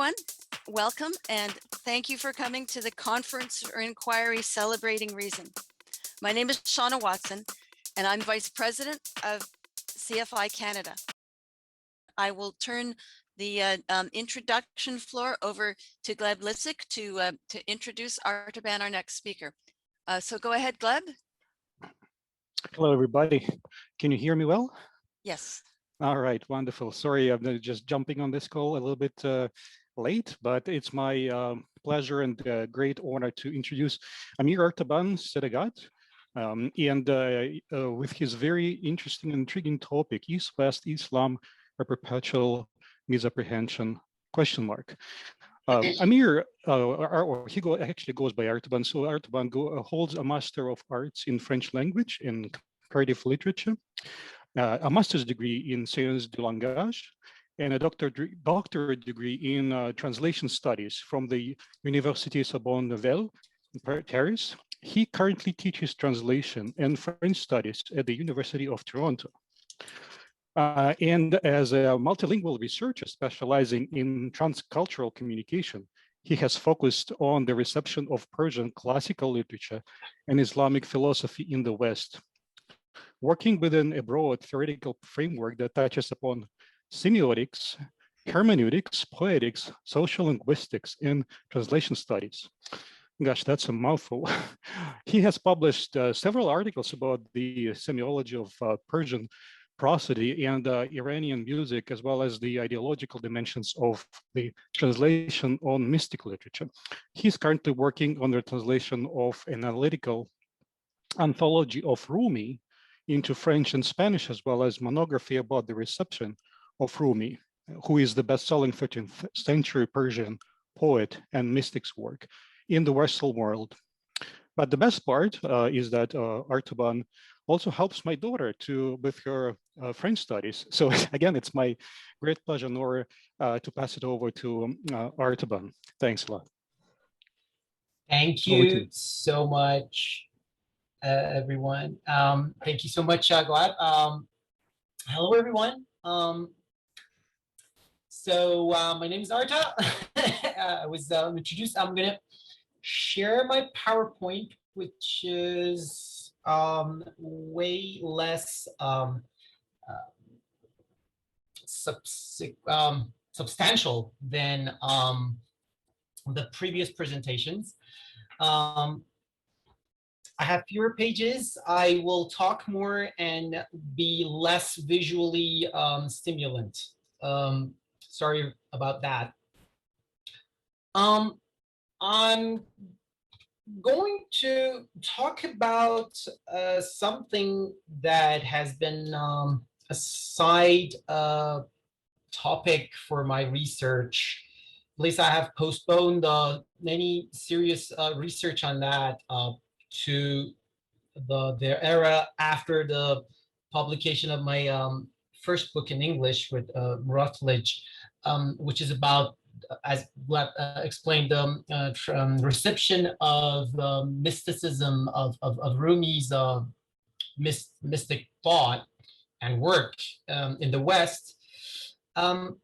everyone. Welcome and thank you for coming to the conference or inquiry celebrating reason. My name is Shauna Watson and I'm Vice President of CFI Canada. I will turn the introduction floor over to Gleb Lipsick to introduce Artaban, our next speaker. So go ahead, Gleb. Hello, everybody. Can you hear me well? Yes. All right, wonderful. Sorry, I'm just jumping on this call a little bit late, but it's my pleasure and great honor to introduce Amir Artaban Sedaghat, with his very interesting and intriguing topic, East-West Islam, a Perpetual Misapprehension, ? Amir, actually goes by Artaban. So Artaban holds a Master of Arts in French language and comparative literature, a master's degree in Sciences du Langage, and a doctorate degree in translation studies from the Université Sorbonne Nouvelle in Paris. He currently teaches translation and French studies at the University of Toronto. And as a multilingual researcher specializing in transcultural communication, he has focused on the reception of Persian classical literature and Islamic philosophy in the West, working within a broad theoretical framework that touches upon semiotics, hermeneutics, poetics, social linguistics, and translation studies. Gosh, that's a mouthful. He has published several articles about the semiology of Persian prosody and Iranian music, as well as the ideological dimensions of the translation on mystic literature. He's currently working on the translation of an analytical anthology of Rumi into French and Spanish, as well as monography about the reception of Rumi, who is the best-selling 13th century Persian poet and mystic's work in the Western world. But the best part is that Artaban also helps my daughter with her French studies. So again, it's my great pleasure and honor to pass it over to Artaban. Thanks a lot. Thank you so much, everyone. Thank you so much, Glad. Hello, everyone. My name is Arta. I was introduced. I'm going to share my PowerPoint, which is way less substantial than the previous presentations. I have fewer pages. I will talk more and be less visually stimulant. Sorry about that. I'm going to talk about something that has been a side topic for my research. At least I have postponed any serious research on that to the era after the publication of my first book in English with Routledge, which is about, as Gleb explained, the reception of mysticism of Rumi's mystic thought and work in the West. So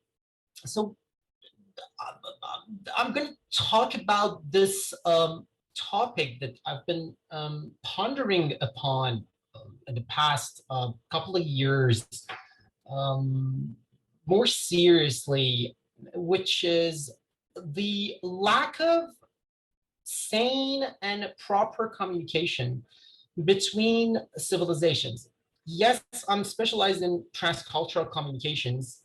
I'm going to talk about this topic that I've been pondering upon in the past couple of years more seriously, which is the lack of sane and proper communication between civilizations. Yes, I'm specialized in transcultural communications,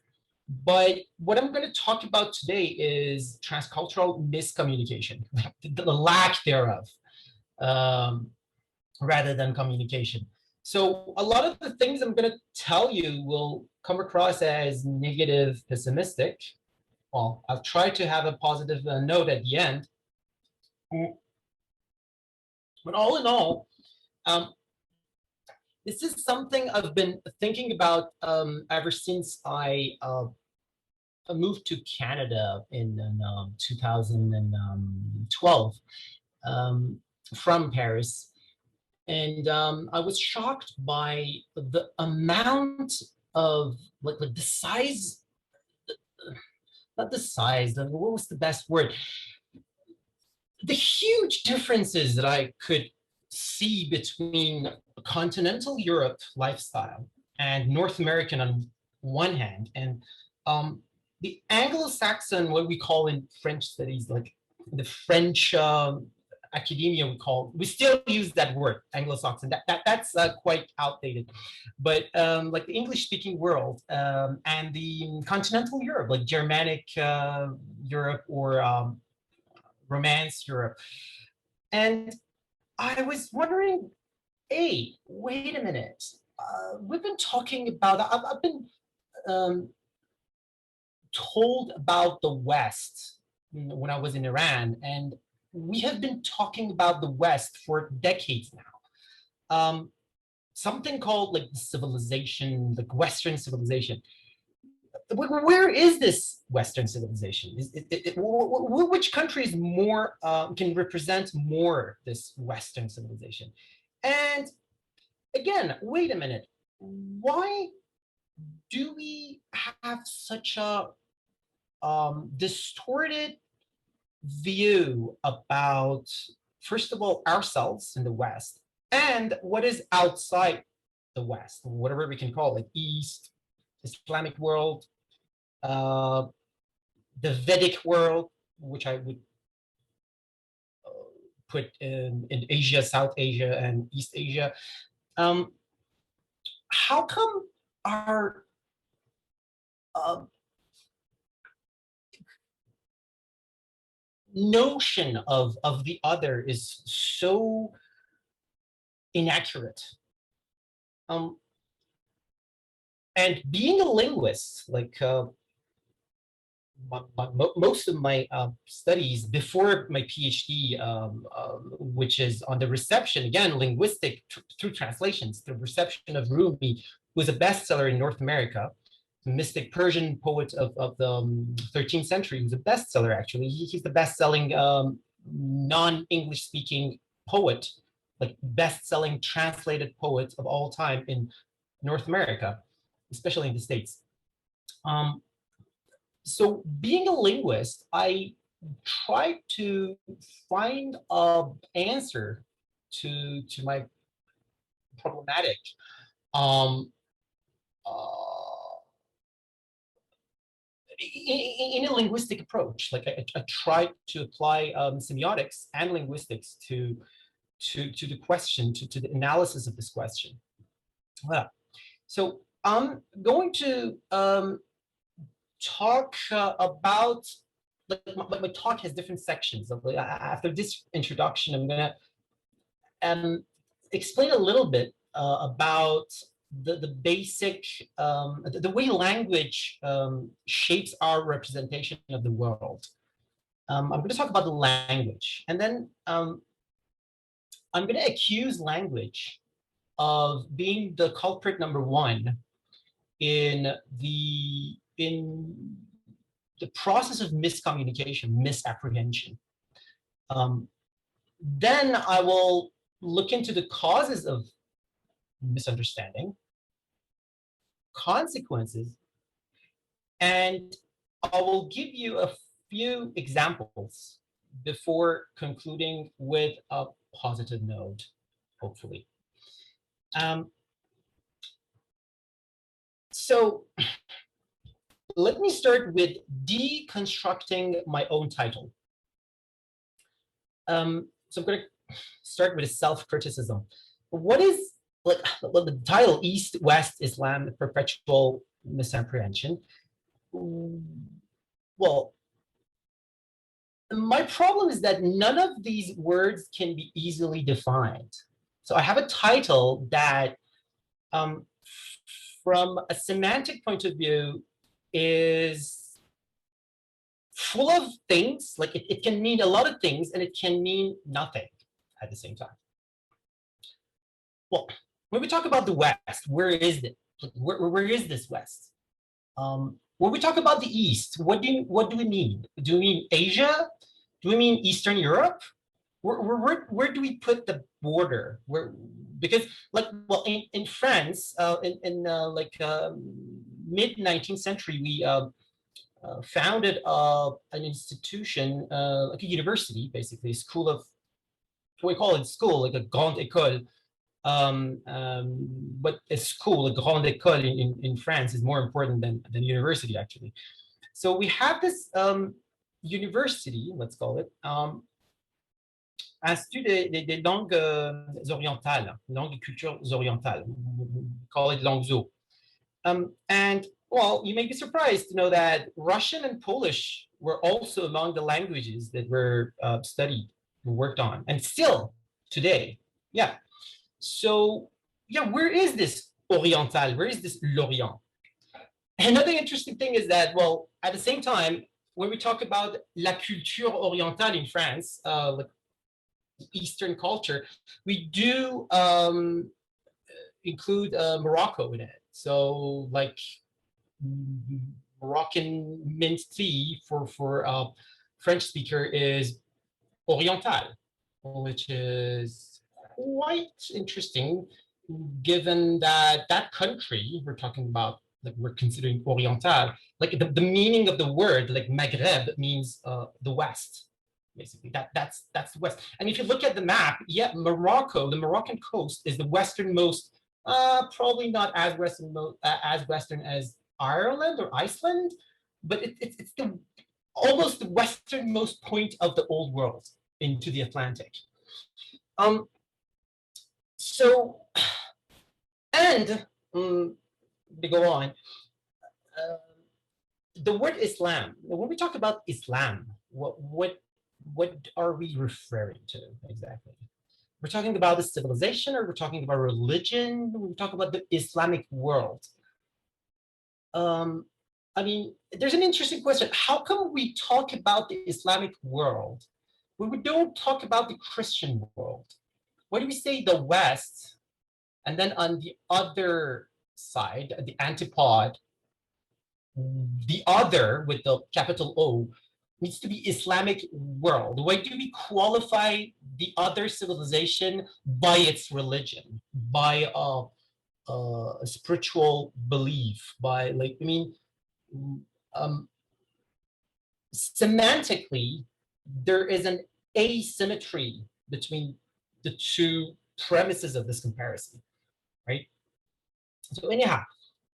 but what I'm going to talk about today is transcultural miscommunication, the lack thereof, rather than communication. So a lot of the things I'm going to tell you will come across as negative, pessimistic. Well, I'll try to have a positive note at the end. But all in all, this is something I've been thinking about ever since I moved to Canada in 2012 from Paris. And I was shocked by the amount of, like the size, not the size, what was the best word? The huge differences that I could see between continental Europe lifestyle and North American on one hand, and the Anglo-Saxon, what we call in French studies, like the French academia, we still use that word, Anglo-Saxon. That's quite outdated. But like the English-speaking world and the continental Europe, like Germanic Europe or Romance Europe. And I was wondering, hey, wait a minute. We've been talking about, I've been told about the West when I was in Iran, and we have been talking about the West for decades now. Something called like the civilization, like Western civilization. Where is this Western civilization? Which countries more can represent more this Western civilization? And again, wait a minute. Why do we have such a distorted view about, first of all, ourselves in the West and what is outside the West, whatever we can call it, East, Islamic world, the Vedic world, which I would put in Asia, South Asia, and East Asia. How come our notion of the other is so inaccurate? And being a linguist, like most of my studies before my PhD, which is on the reception, again, linguistic through translations, the reception of Rumi, was a bestseller in North America. The mystic Persian poet of the 13th century, who's a bestseller, actually. He's the best-selling non-English speaking poet, like best-selling translated poet of all time in North America, especially in the States. So being a linguist, I tried to find an answer to my problematic in a linguistic approach. Like I tried to apply semiotics and linguistics to the question, to the analysis of this question. Well, so I'm going to talk about, like my talk has different sections. After this introduction, I'm gonna explain a little bit about the basic, the way language shapes our representation of the world. I'm going to talk about the language, and then I'm going to accuse language of being the culprit number one in the process of miscommunication, misapprehension. Then I will look into the causes of misunderstanding, consequences, and I will give you a few examples before concluding with a positive note, hopefully. So let me start with deconstructing my own title. So I'm going to start with a self-criticism. What is, like, the title, East, West, Islam, Perpetual Misapprehension? Well, my problem is that none of these words can be easily defined. So I have a title that, from a semantic point of view, is full of things. Like it can mean a lot of things and it can mean nothing at the same time. Well, when we talk about the West, where is it? Where is this West? When we talk about the East, what do we mean? Do we mean Asia? Do we mean Eastern Europe? Where do we put the border? Because, like, well, in France, in mid 19th century, we founded an institution, like a university, basically, a school of, we call it school, like a grande école. But a school, a grande école in France is more important than university, actually. So we have this university, let's call it, Institut des langues orientales, langues et cultures orientales, we call it LANGSO. And well, you may be surprised to know that Russian and Polish were also among the languages that were studied and worked on, and still today, yeah. So yeah, where is this Oriental? Where is this L'Orient? Another interesting thing is that, well, at the same time, when we talk about la culture orientale in France, like Eastern culture, we do include Morocco in it. So like Moroccan mint tea for French speaker is Oriental, which is quite interesting, given that that country we're talking about, like we're considering Oriental, like the meaning of the word, like Maghreb means the West. Basically, that's the West. And if you look at the map, yeah, Morocco, the Moroccan coast is the westernmost, probably not as western as Ireland or Iceland, but it's the almost the westernmost point of the old world into the Atlantic. So, and to go on, the word Islam. When we talk about Islam, what are we referring to exactly? We're talking about the civilization, or we're talking about religion? We're talking about the Islamic world. I mean, there's an interesting question. How come we talk about the Islamic world when we don't talk about the Christian world? Why do we say the West, and then on the other side, the antipod, the other with the capital O, needs to be Islamic world? Why do we qualify the other civilization by its religion, by a spiritual belief, by, like, I mean, semantically, there is an asymmetry between the two premises of this comparison, right? So anyhow,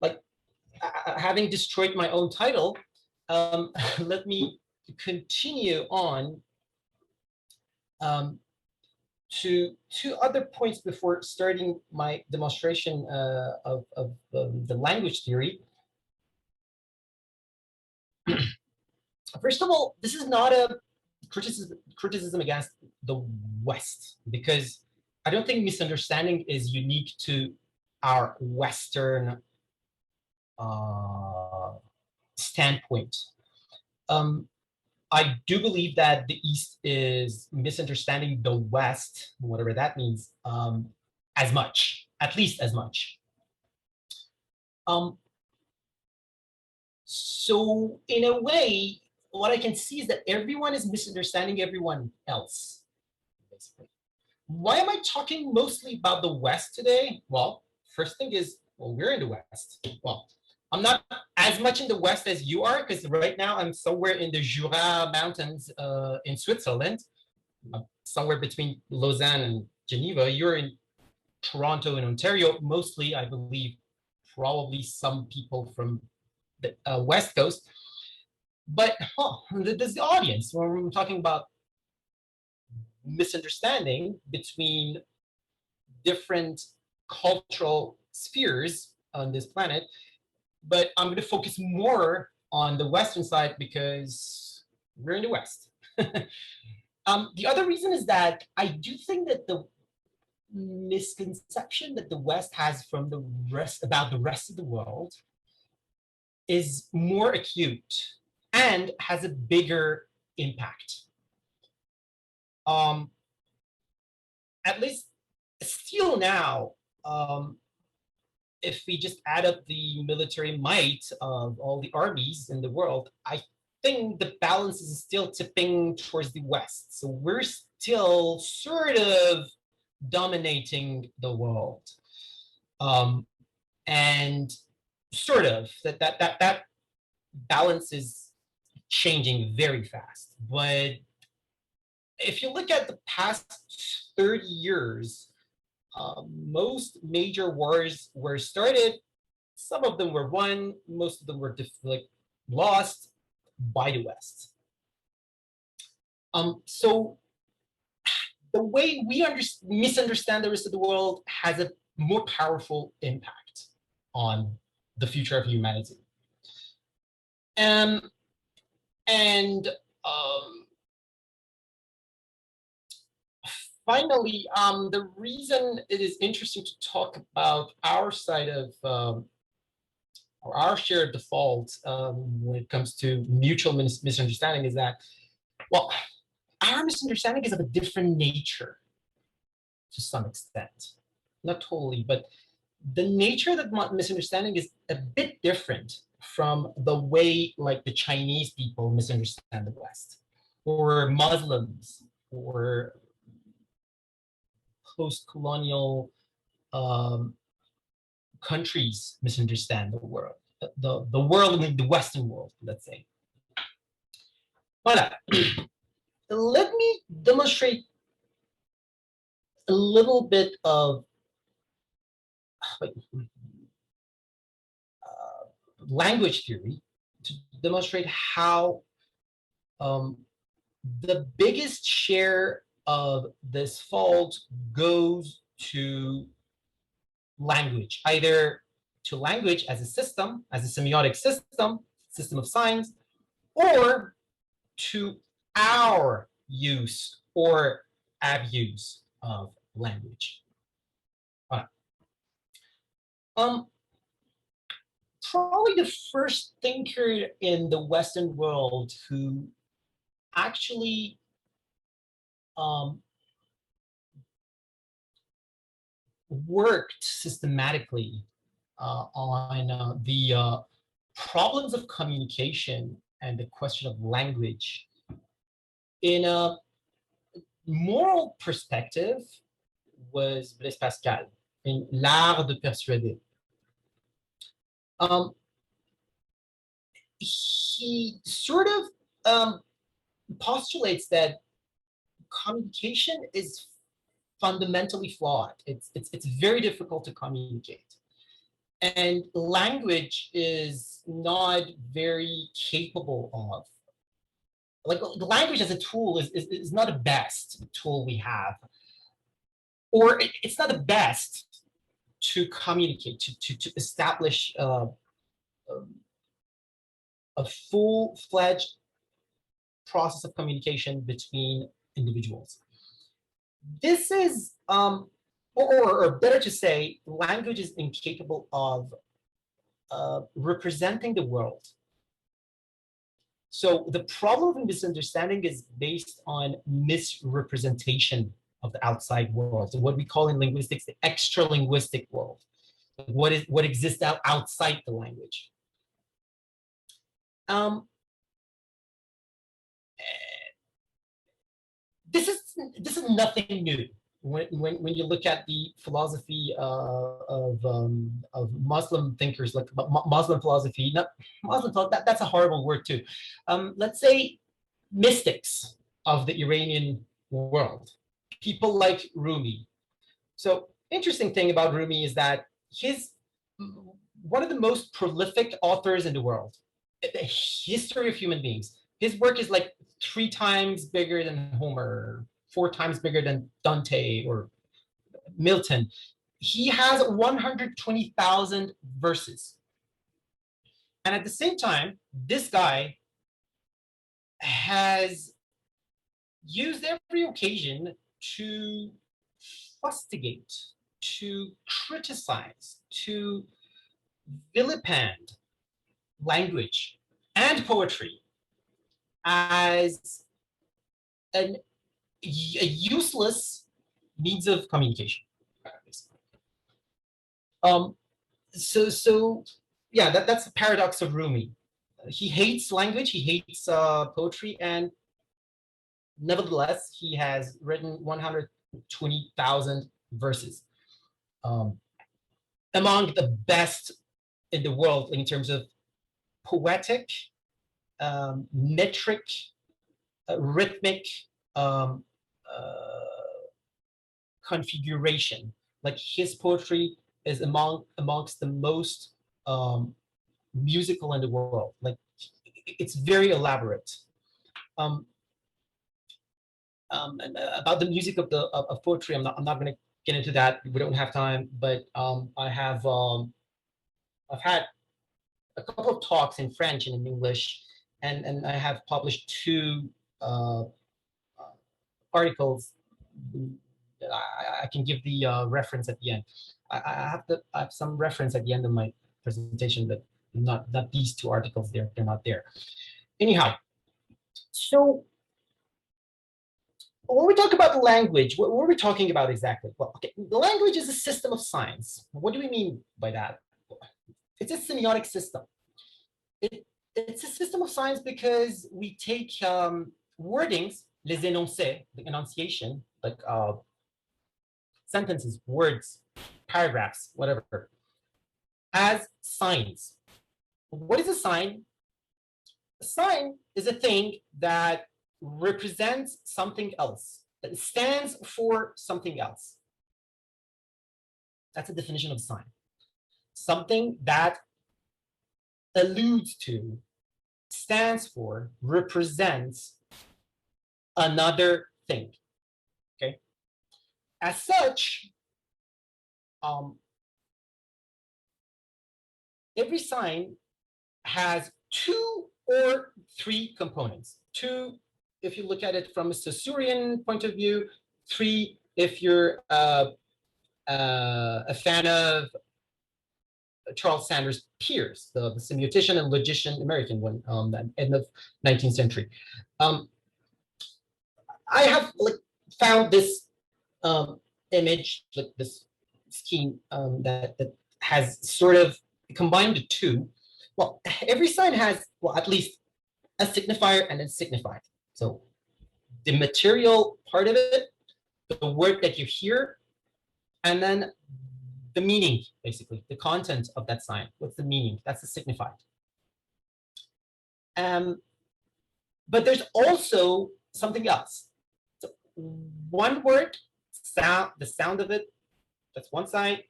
like, having destroyed my own title, let me continue on to two other points before starting my demonstration of the language theory. First of all, this is not a criticism against the West, because I don't think misunderstanding is unique to our Western standpoint. I do believe that the East is misunderstanding the West, whatever that means, as much, at least as much. So in a way, what I can see is that everyone is misunderstanding everyone else, basically. Why am I talking mostly about the West today? Well, first thing is, well, we're in the West. Well, I'm not as much in the West as you are, because right now I'm somewhere in the Jura Mountains in Switzerland, somewhere between Lausanne and Geneva. You're in Toronto and Ontario, mostly, I believe, probably some people from the West Coast. But there's the audience, when we're talking about misunderstanding between different cultural spheres on this planet. But I'm going to focus more on the Western side because we're in the West. The other reason is that I do think that the misconception that the West has from the rest about the rest of the world is more acute and has a bigger impact. At least still now, if we just add up the military might of all the armies in the world, I think the balance is still tipping towards the West. So we're still sort of dominating the world. And sort of, that balance is changing very fast. But if you look at the past 30 years, most major wars were started. Some of them were won, most of them were lost by the West. So the way we misunderstand the rest of the world has a more powerful impact on the future of humanity. And finally, the reason it is interesting to talk about our side of or our shared default when it comes to mutual misunderstanding is that, well, our misunderstanding is of a different nature to some extent. Not totally, but the nature of the misunderstanding is a bit different from the way like the Chinese people misunderstand the West, or Muslims, or post-colonial countries misunderstand the world. The world, I mean the Western world, let's say. Voilà. Let me demonstrate a little bit of language theory to demonstrate how the biggest share of this fault goes to language, either to language as a system, as a semiotic system, system of signs, or to our use or abuse of language. Probably the first thinker in the Western world who actually worked systematically on the problems of communication and the question of language in a moral perspective was Blaise Pascal in L'Art de Persuader. He sort of postulates that communication is fundamentally flawed. It's very difficult to communicate. And language is not very capable of, like language as a tool is not the best tool we have. Or it's not the best to communicate, to establish a full-fledged process of communication between individuals. This is, or better to say, language is incapable of representing the world. So the problem of misunderstanding is based on misrepresentation of the outside world, what we call in linguistics the extra-linguistic world, what exists outside the language. This is nothing new. When you look at the philosophy of Muslim thinkers, like Muslim philosophy, not Muslim thought, that's a horrible word too. Let's say mystics of the Iranian world, people like Rumi. So interesting thing about Rumi is that he's one of the most prolific authors in the world, the history of human beings. His work is like 3 times bigger than Homer, 4 times bigger than Dante or Milton. He has 120,000 verses. And at the same time, this guy has used every occasion to fustigate, to criticize, to vilipend language and poetry as a useless means of communication. So yeah, that's the paradox of Rumi. He hates language, he hates poetry, and nevertheless, he has written 120,000 verses. Among the best in the world in terms of poetic metric, rhythmic configuration. Like his poetry is amongst the most musical in the world. Like it's very elaborate. And about the music of poetry, I'm not going to get into that. We don't have time. But I've had a couple of talks in French and in English, and I have published 2 articles. I can give the reference at the end. I have some reference at the end of my presentation, but not these 2 articles. They're not there. Anyhow, so when we talk about the language, what are we talking about exactly? Well, okay, the language is a system of signs. What do we mean by that? It's a semiotic system. It's a system of signs because we take wordings, les énoncés, the enunciation, like sentences, words, paragraphs, whatever, as signs. What is a sign? A sign is a thing that represents something else, that stands for something else. That's a definition of sign. Something that alludes to, stands for, represents another thing. Okay. As such, every sign has 2 or 3 components. 2, if you look at it from a Saussurean point of view. 3, if you're a fan of Charles Sanders Peirce, the semiotician and logician American one, end of 19th century. I have found this image, like this scheme that has sort of combined the 2. Well, every sign has, well, at least a signifier and a signified. So the material part of it, the word that you hear, and then the meaning, basically, the content of that sign. What's the meaning? That's the signified. But there's also something else. So one word, sound, the sound of it, that's one side.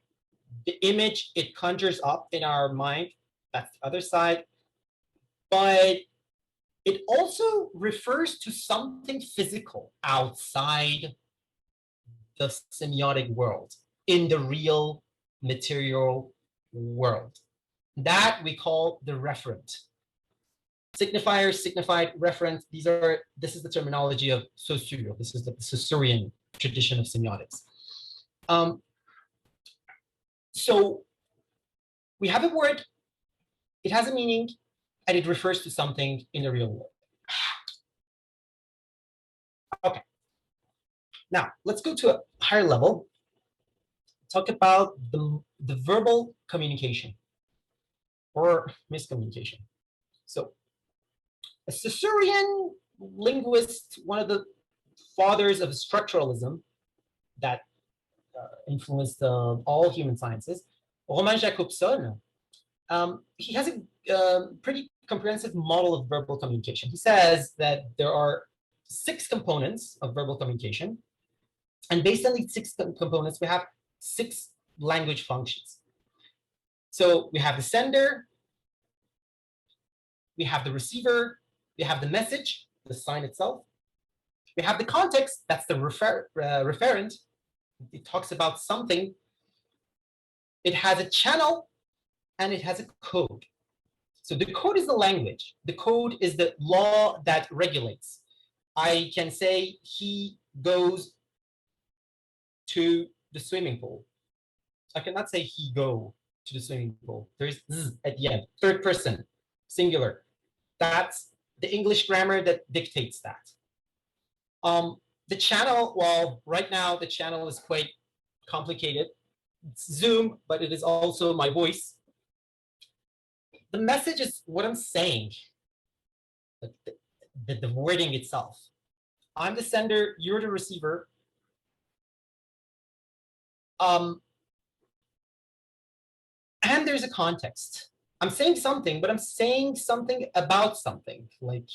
The image it conjures up in our mind, that's the other side. But it also refers to something physical outside the semiotic world, in the real material world. That we call the referent. Signifier, signified, referent, this is the terminology of Saussure. This is the Saussurean tradition of semiotics. So we have a word, it has a meaning, and it refers to something in the real world. Okay. Now, let's go to a higher level. Talk about the verbal communication or miscommunication. So a Saussurean linguist, one of the fathers of structuralism that influenced all human sciences, Romain Jacobson, he has a pretty comprehensive model of verbal communication. He says that there are 6 components of verbal communication. And based on these 6 components, we have 6 language functions. So we have the sender, we have the receiver, we have the message, the sign itself. We have the context, that's the referent. It talks about something. It has a channel and it has a code. So the code is the language. The code is the law that regulates. I can say he goes to the swimming pool. I cannot say he go to the swimming pool. There's z at the end, 3rd person, singular. That's the English grammar that dictates that. The channel, well, right now the channel is quite complicated. It's Zoom, but it is also my voice. The message is what I'm saying, the wording itself. I'm the sender, you're the receiver. And there's a context. I'm saying something, but I'm saying something about something. Like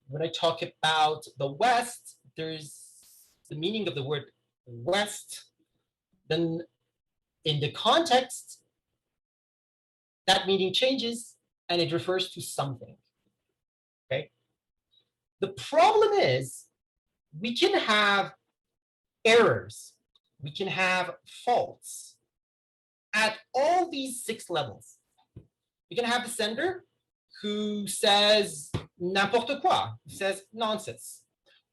when I talk about the West, there's the meaning of the word West. Then in the context, that meaning changes and it refers to something. Okay. The problem is we can have errors, we can have faults at all these 6 levels. You can have the sender who says n'importe quoi, who says nonsense,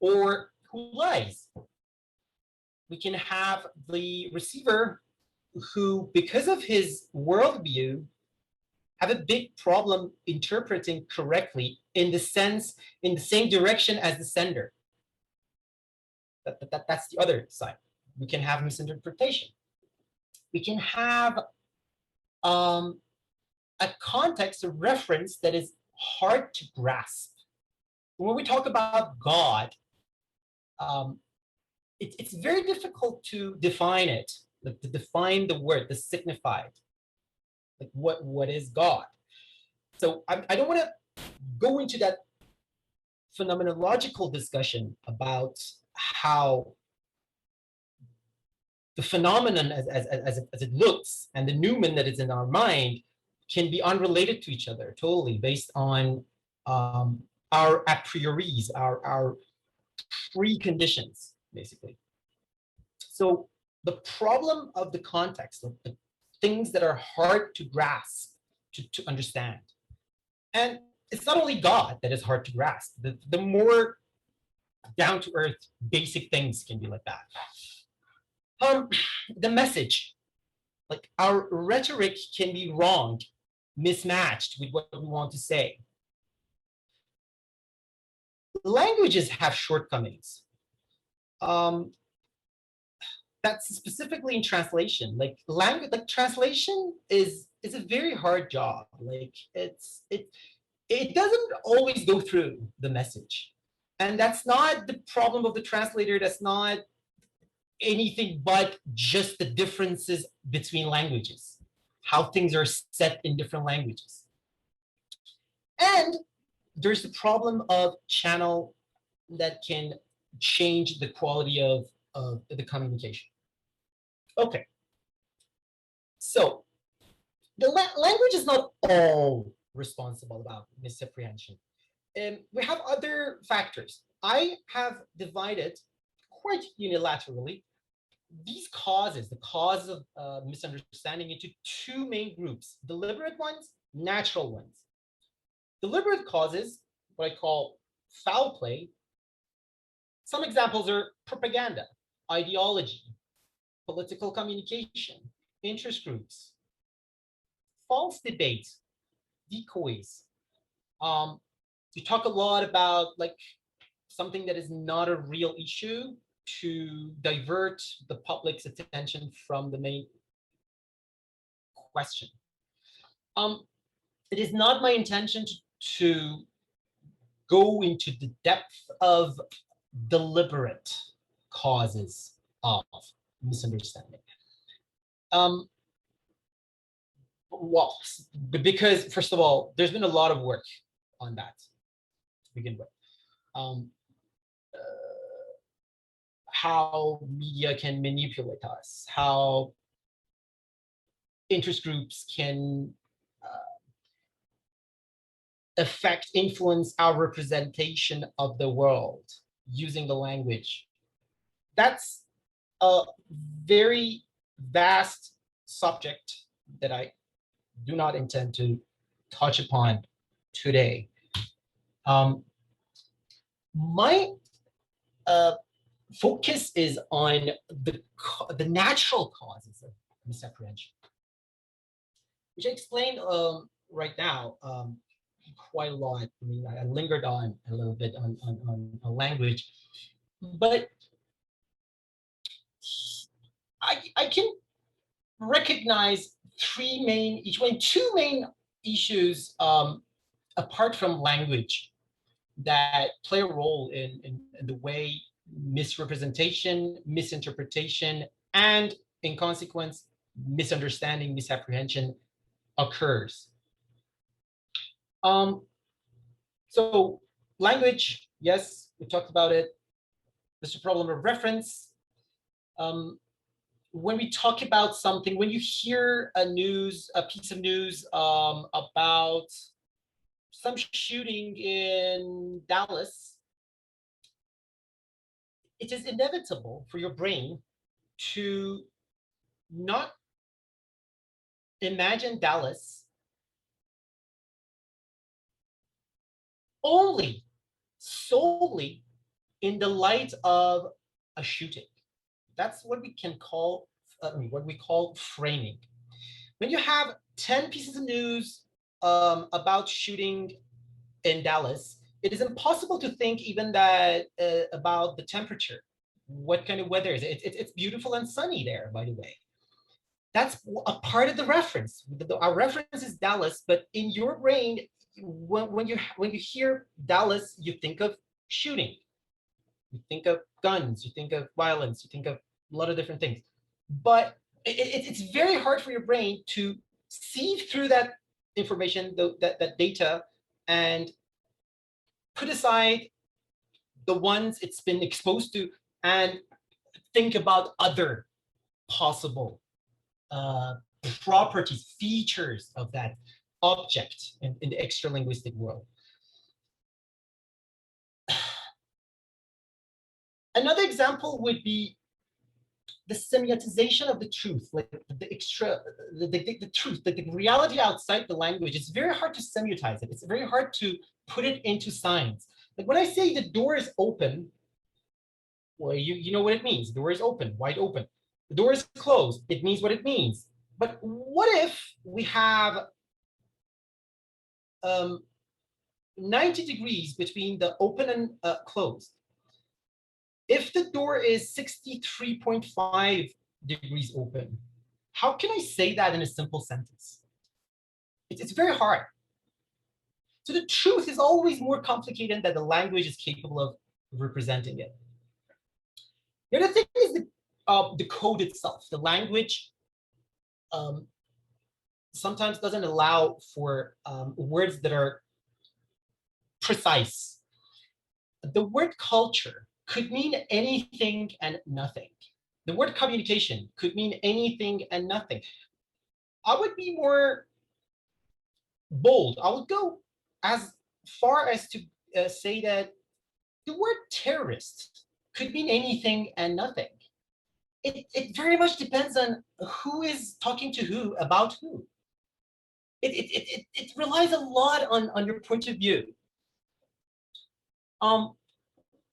or who lies. We can have the receiver who, because of his worldview, have a big problem interpreting correctly in the same direction as the sender. That's the other side. We can have misinterpretation. We can have a context, a reference that is hard to grasp. When we talk about God, it's very difficult to define it, like to define the word, the signified. Like what is God? So I don't want to go into that phenomenological discussion about how the phenomenon as it looks and the Newman that is in our mind can be unrelated to each other totally based on our a prioris, our preconditions, basically. So the problem of the context, of the things that are hard to grasp, to understand. And it's not only God that is hard to grasp. The more down-to-earth basic things can be like that. The message, like our rhetoric can be wrong, mismatched with what we want to say. Languages have shortcomings. That's specifically in translation. Like language, like translation is a very hard job. Like it doesn't always go through the message, and that's not the problem of the translator. That's not anything but just the differences between languages, how things are set in different languages. And there's the problem of channel that can change the quality of the communication. Okay, so the language is not all responsible about misapprehension. We have other factors. I have divided quite unilaterally these causes, the causes of misunderstanding, into 2 main groups: deliberate ones, natural ones. Deliberate causes, what I call foul play. Some examples are propaganda, ideology, political communication, interest groups, false debates, decoys. We talk a lot about like something that is not a real issue to divert the public's attention from the main question. It is not my intention to go into the depth of deliberate causes of misunderstanding. Well, because first of all, there's been a lot of work on that to begin with. How media can manipulate us, how interest groups can affect, influence our representation of the world using the language. That's a very vast subject that I do not intend to touch upon today. My focus is on the natural causes of misapprehension, which I explained right now quite a lot. I mean, I lingered on a little bit on language, but I can recognize two main issues apart from language that play a role in the way misrepresentation, misinterpretation, and in consequence, misunderstanding, misapprehension occurs. So language, yes, we talked about it. There's a problem of reference. When we talk about something, when you hear a piece of news about some shooting in Dallas, it is inevitable for your brain to not imagine Dallas only solely in the light of a shooting. That's what we can call what we call framing. When you have 10 pieces of news about shooting in Dallas, it is impossible to think even that about the temperature. What kind of weather is it? It's beautiful and sunny there, by the way. That's a part of the reference. Our reference is Dallas, but in your brain, when you hear Dallas, you think of shooting, you think of guns, you think of violence, you think of a lot of different things. But it's very hard for your brain to sieve through that information, that data, and put aside the ones it's been exposed to and think about other possible properties, features of that object in the extra-linguistic world. Another example would be the semitization of the truth, like the truth, the reality outside the language. It's very hard to semitize it. It's very hard to put it into science. Like when I say the door is open, well, you know what it means. The door is open, wide open. The door is closed. It means what it means. But what if we have 90 degrees between the open and closed? If the door is 63.5 degrees open, how can I say that in a simple sentence? It's very hard. So the truth is always more complicated than the language is capable of representing it. The other thing is the code itself. The language sometimes doesn't allow for words that are precise. The word culture could mean anything and nothing. The word communication could mean anything and nothing. I would be more bold. I would go as far as to say that the word terrorist could mean anything and nothing. It very much depends on who is talking to who about who. It relies a lot on your point of view.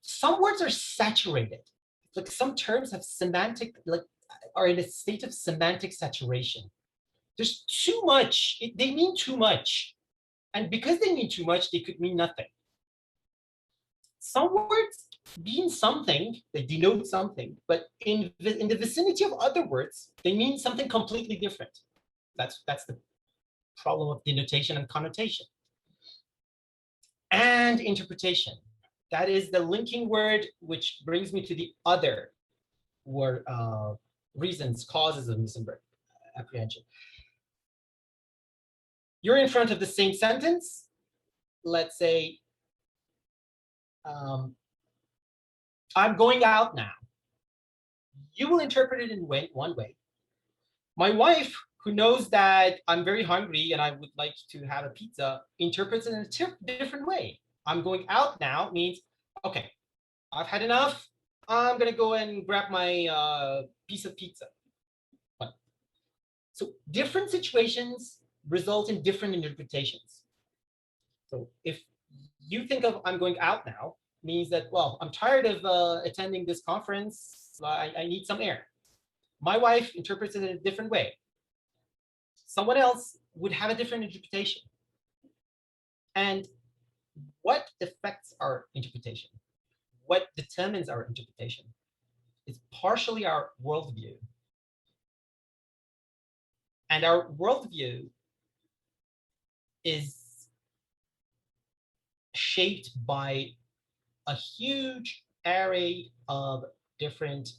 Some words are saturated. Like some terms have semantic, like are in a state of semantic saturation. There's too much, they mean too much. And because they mean too much, they could mean nothing. Some words mean something, they denote something, but in the vicinity of other words, they mean something completely different. That's the problem of denotation and connotation. And interpretation. That is the linking word, which brings me to the other word, reasons, causes of misapprehension. You're in front of the same sentence. Let's say, I'm going out now. You will interpret it in one way. My wife, who knows that I'm very hungry and I would like to have a pizza, interprets it in a different way. I'm going out now means, okay, I've had enough. I'm gonna go and grab my piece of pizza. So different situations result in different interpretations. So if you think of I'm going out now, means that, well, I'm tired of attending this conference. I need some air. My wife interprets it in a different way. Someone else would have a different interpretation. And what affects our interpretation? What determines our interpretation is partially our worldview. And our worldview is shaped by a huge array of different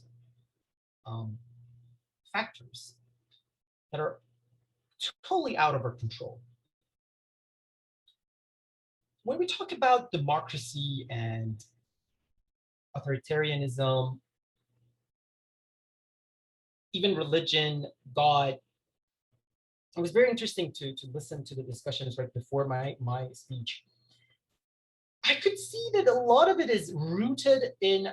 factors. that are totally out of our control. When we talk about democracy and authoritarianism, even religion, God, it was very interesting to listen to the discussions right before my speech. I could see that a lot of it is rooted in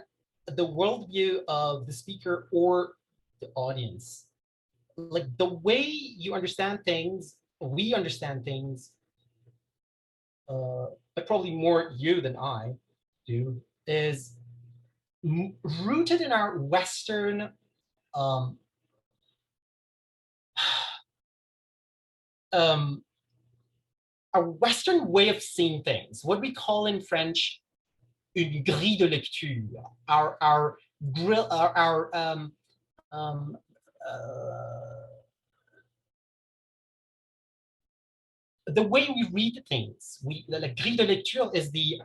the worldview of the speaker or the audience. Like the way you understand things, we understand things, but probably more you than I do, is rooted in our Western a Western way of seeing things, what we call in French une grille de lecture, our grill, the way we read things. La grille de lecture is the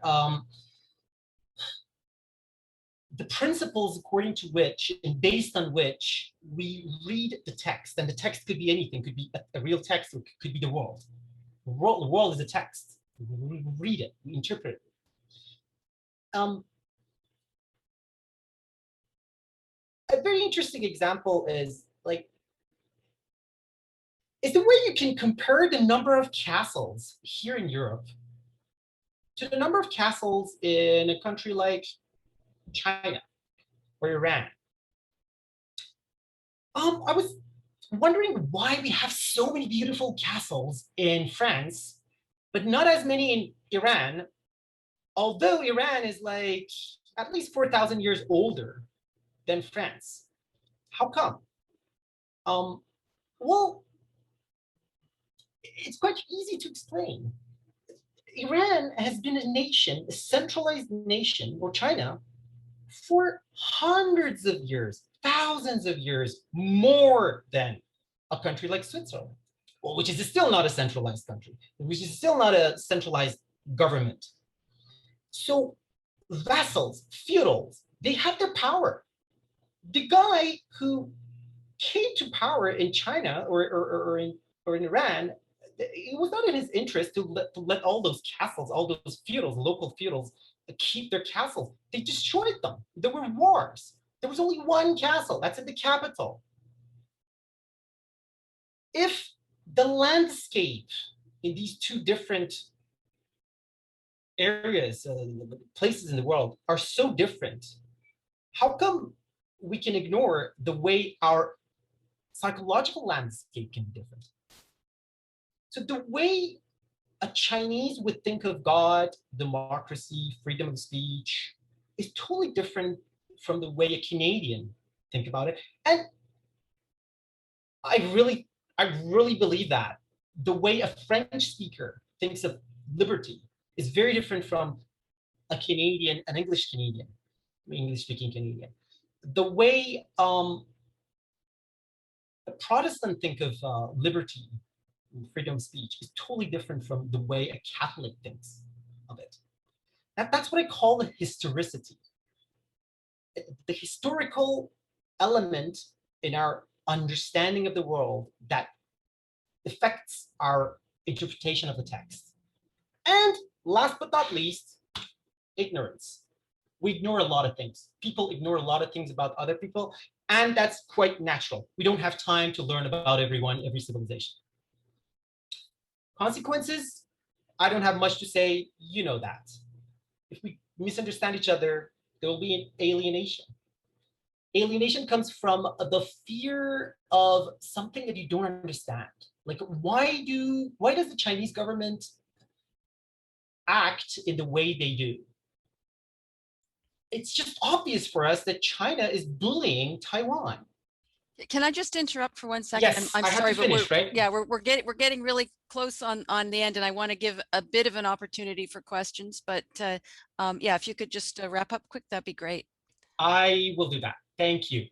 principles according to which and based on which we read the text. And the text could be anything, could be a real text, or could be the world. The world is a text. We read it, we interpret it. A very interesting example is the way you can compare the number of castles here in Europe to the number of castles in a country like China or Iran. I was wondering why we have so many beautiful castles in France, but not as many in Iran, although Iran is like at least 4,000 years older than France. How come? Well, it's quite easy to explain. Iran has been a nation, a centralized nation, or China, for hundreds of years, thousands of years, more than a country like Switzerland, well, which is still not a centralized country, which is still not a centralized government. So vassals, feudals, they have their power. The guy who came to power in China or in Iran, it was not in his interest to let all those castles, all those feudals, local feudals, keep their castles. They destroyed them. There were wars. There was only one castle, that's in the capital. If the landscape in these two different areas, places in the world are so different, how come we can ignore the way our psychological landscape can be different? So the way a Chinese would think of God, democracy, freedom of speech is totally different from the way a Canadian think about it. And I really believe that the way a French speaker thinks of liberty is very different from a Canadian, an English Canadian, English-speaking Canadian. The way a Protestant think of liberty, freedom of speech is totally different from the way a Catholic thinks of it. That's what I call the historicity. The historical element in our understanding of the world that affects our interpretation of the text. And last but not least, ignorance. We ignore a lot of things. People ignore a lot of things about other people, and that's quite natural. We don't have time to learn about everyone, every civilization. Consequences, I don't have much to say, you know that. If we misunderstand each other, there will be an alienation. Alienation comes from the fear of something that you don't understand. Like, why does the Chinese government act in the way they do? It's just obvious for us that China is bullying Taiwan. Can I just interrupt for 1 second? Yes, I'm I have sorry, to finish, but right? yeah, we're getting really close on the end, and I want to give a bit of an opportunity for questions. But yeah, if you could just wrap up quick, that'd be great. I will do that. Thank you.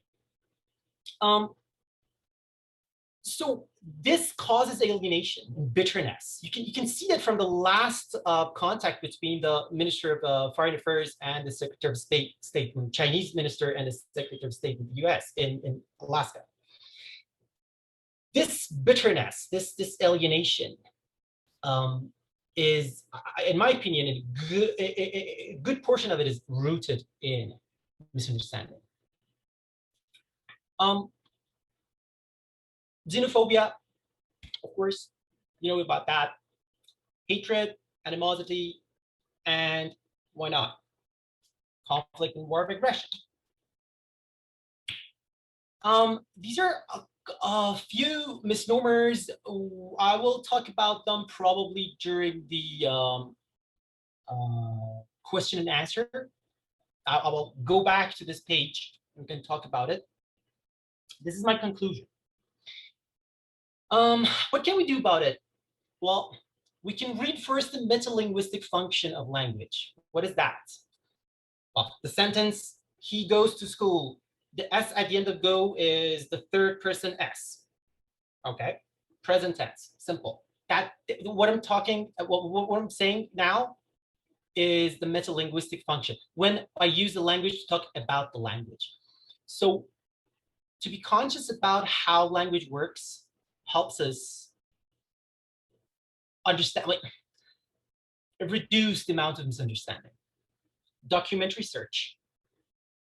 So this causes alienation and bitterness. You can see that from the last contact between the Minister of Foreign Affairs and the Secretary of State, the Chinese minister and the Secretary of State of the US in Alaska. this bitterness, this alienation, is, in my opinion, a good portion of it is rooted in misunderstanding. Xenophobia, of course, you know about that. Hatred, animosity, and why not? Conflict and war of aggression. These are a few misnomers. I will talk about them probably during the question and answer. I will go back to this page. We can talk about it. This is my conclusion. What can we do about it? Well, we can read first the metalinguistic function of language. What is that? Well, the sentence, he goes to school. The S at the end of go is the third person S. Okay, present tense, simple. That what I'm talking, what I'm saying now is the metalinguistic function. When I use the language to talk about the language. So to be conscious about how language works helps us understand, like, reduce the amount of misunderstanding. Documentary search.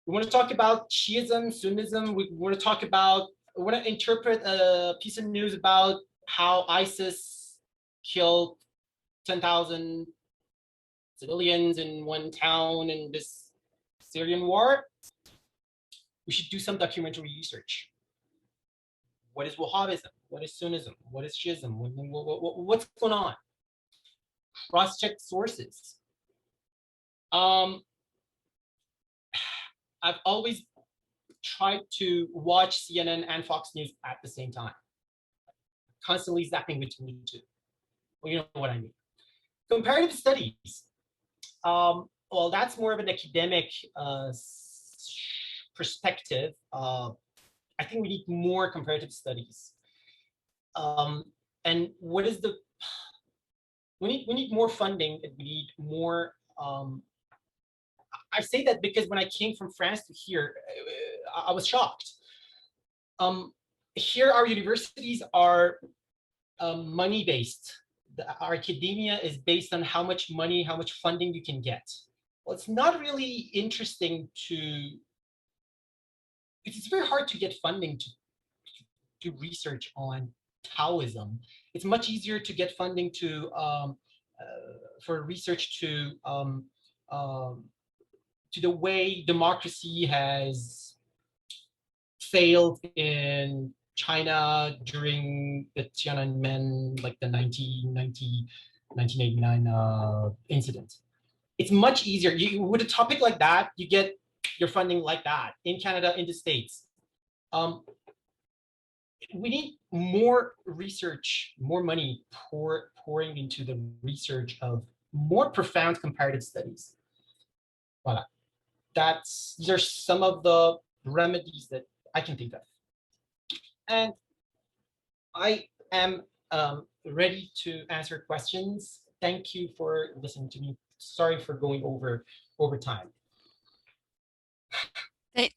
We want to talk about Shiism, Sunnism. We want to talk about, we want to interpret a piece of news about how ISIS killed 10,000 civilians in one town in this Syrian war. We should do some documentary research. What is Wahhabism? What is Sunnism? What is Shiism? What's going on? Cross-check sources. I've always tried to watch CNN and Fox News at the same time, constantly zapping between the two. Well, you know what I mean. Comparative studies. Well, that's more of an academic perspective. I think we need more comparative studies. And what is the, we need more funding, and we need more, I say that because when I came from France to here, I was shocked. Here, our universities are money-based. Our academia is based on how much money, how much funding you can get. Well, it's not really interesting to, it's very hard to get funding to do research on Taoism. It's much easier to get funding to for research to the way democracy has failed in China during the Tiananmen, like the 1989 incident. It's much easier. With a topic like that, you get your funding like that in Canada, in the States. We need more research, more money pouring into the research of more profound comparative studies. Voilà. These are some of the remedies that I can think of. And I am ready to answer questions. Thank you for listening to me. Sorry for going over time.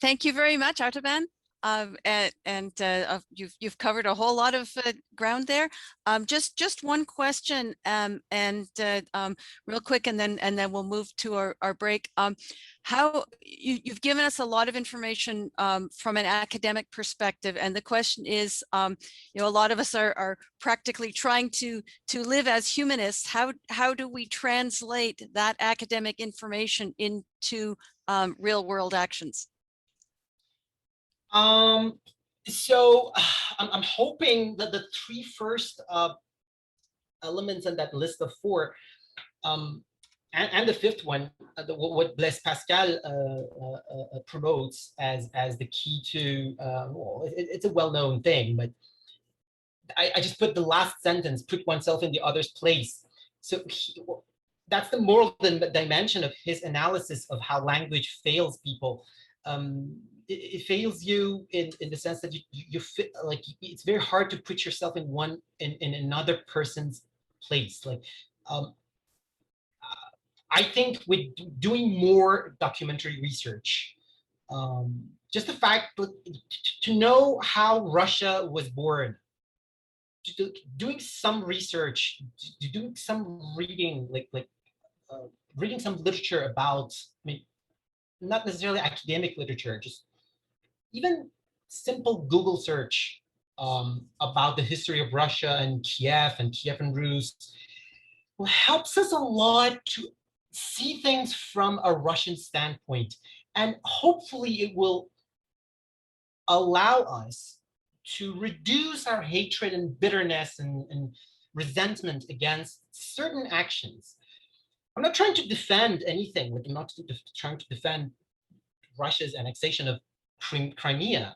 Thank you very much, Artaban. You've covered a whole lot of ground there. Just one question, real quick, and then we'll move to our break. How you've given us a lot of information from an academic perspective, and the question is, a lot of us are practically trying to live as humanists. How do we translate that academic information into real world actions? So I'm hoping that the three first elements in that list of four, and the fifth one, what Blaise Pascal promotes as the key to, well, it's a well-known thing, but I just put the last sentence, put oneself in the other's place. So that's the moral dimension of his analysis of how language fails people. It fails you in the sense that you feel like it's very hard to put yourself in another person's place. Like, I think with doing more documentary research, just the fact to know how Russia was born, doing some research, doing some reading, reading some literature about, I mean, not necessarily academic literature, just even simple Google search about the history of Russia and Kievan Rus helps us a lot to see things from a Russian standpoint. And hopefully it will allow us to reduce our hatred and bitterness and resentment against certain actions. I'm not trying to defend anything. Like, I'm not trying to defend Russia's annexation of Crimea.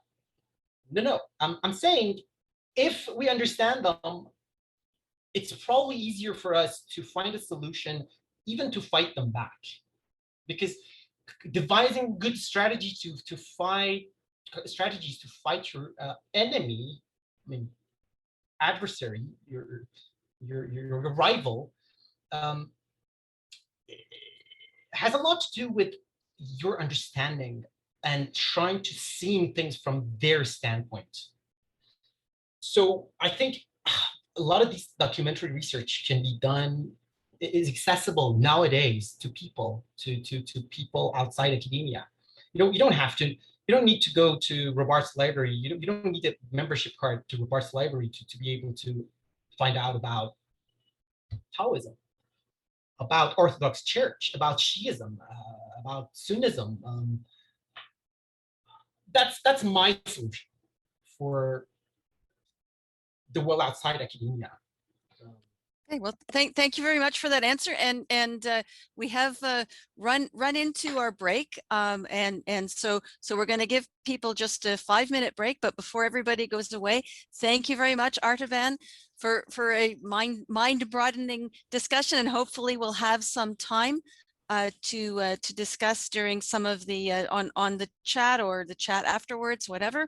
No. I'm saying if we understand them, it's probably easier for us to find a solution, even to fight them back. Because devising good strategy to fight strategies to fight your enemy, I mean, adversary, your rival, has a lot to do with your understanding and trying to see things from their standpoint. So I think a lot of this documentary research can be done, is accessible nowadays to people, to people outside academia. You don't have to, you don't need to go to Robarts Library. You don't need a membership card to Robarts Library to be able to find out about Taoism, about Orthodox Church, about Shiism, about Sunnism. That's my solution for the world outside academia. Okay, well, thank you very much for that answer. And we have run into our break, and so we're going to give people just a 5-minute break. But before everybody goes away, thank you very much, Artaban, for a mind broadening discussion, and hopefully we'll have some time to discuss during some of the on the chat or the chat afterwards, whatever.